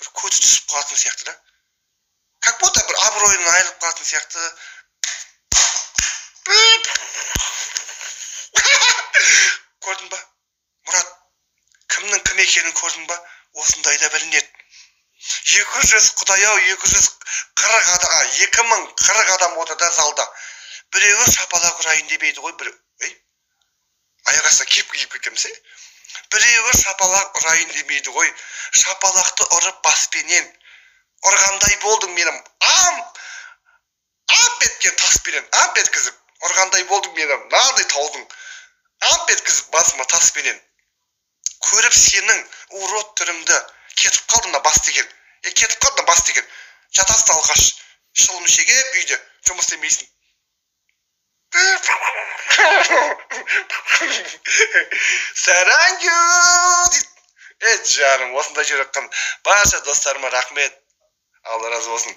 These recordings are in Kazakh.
бір көзі түсіп қалатын сияқты да. Как будто бір абыройынан айырылып қалатын сияқты. Көрдің ба? Мұрат, кімнің кім екенін көрдің ба? Осындайда білінеді. 200 құдай-ау 240 адам, 2040 адам отырда залда. Біреуі шапалақ ұрайын демейді ғой, біреу. Аяқ астынан кеп кеткенміз. Біреуі шапалақ ұрайын демейді ғой. Шапалақты ұрып баспенен. Ұрғандай болдың менің. Ап еткен таспенен. Ап еткізіп. Ұрғандай болдың менің. Нардай таудың. Ап еткізіп басыма таспенен. Көріп сенің урод түрімді. Кетіп қалдың да бас деген. Кетіп қалдың да бас деген. Жатасың алғаш. Шылым шегеп үйде. Жұмыс істемейсің. Сараңгю дейді. Жаным, осында жүрекқан барша достарыма рахмет. Алла разы болсын.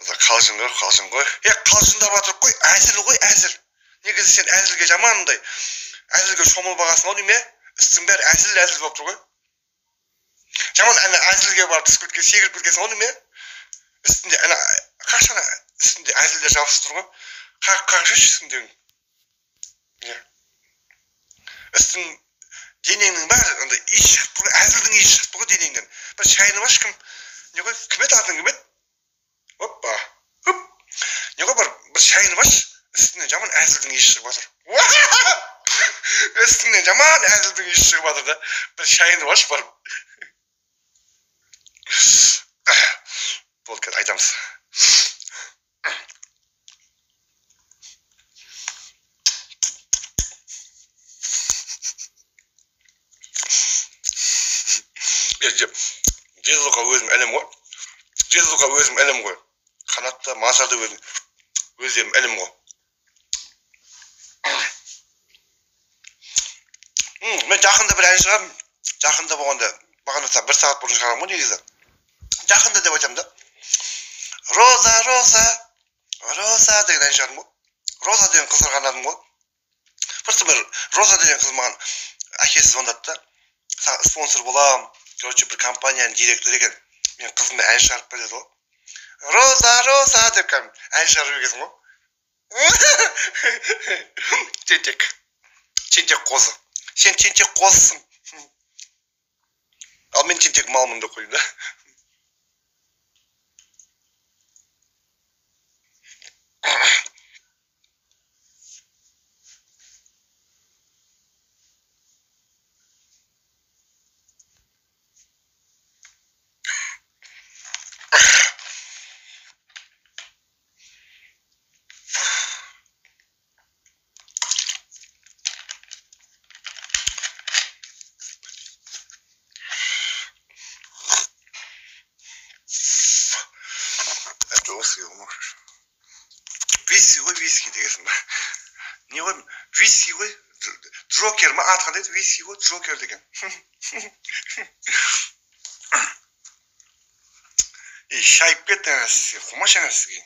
Қалжың ғой. Қалжыңдап жатырық қой, әзіл ғой, әзіл. Негізі сен әзілге жамандай. Әзілге шомылбағасың ау неме? Үстің бәрі әзіл болып тұр ғой. Жаман әзілге барып түсіп кеткен, секіріп кеткенсің ау неме? Үстінде қашан үстінде әзілдер жабысып тұр ғой. Қақ жүрші үстіңдегі. Үстің денеңнің бәрі иіс шығып тұр ғой, әзілдің иіс шығып тұр ғой денеңнен. Бір шайны баш кім? Не ғой, кім еді атын кім еді? Оппа, хуп. Не ғой, бір шайны баш, үстінен жаман әзілдің иіс шығып жатыр. Үстінен жаман әзілдің иіс шығып жатыр да. Бір шайны баш бар. Болды кәді, айтамыз. Жезлуға өзім әлім ғой. Қанатта, мазарда өзім әлім ғой. Мен жақында бір ән шығарым. Жақында болғанда, бағанаса 1 сағат бұрын шығарам ғой негізі. Жақында деп айтам да. Роза деген ән шығарым ғой. Роза деген қыз қанадым ғой. Просто бір Роза деген қыз маған әкесі звондады да. Спонсор болам. Короче, бір компанияның директоры екен. Мен қызымды ән шығарып береді ғой. Роза деп ән шығарып екенсің ғой. Тентек қозы. Сен тентек қозысың. Ал мен тентек малмын деп қойдым да. Виски дегенсің ба? Не ғой? Виски ғой? Джокер ма? Аты қандай еді? Виски ғой? Джокер деген. Шайып кетті сізге. Құмаш әне сізге.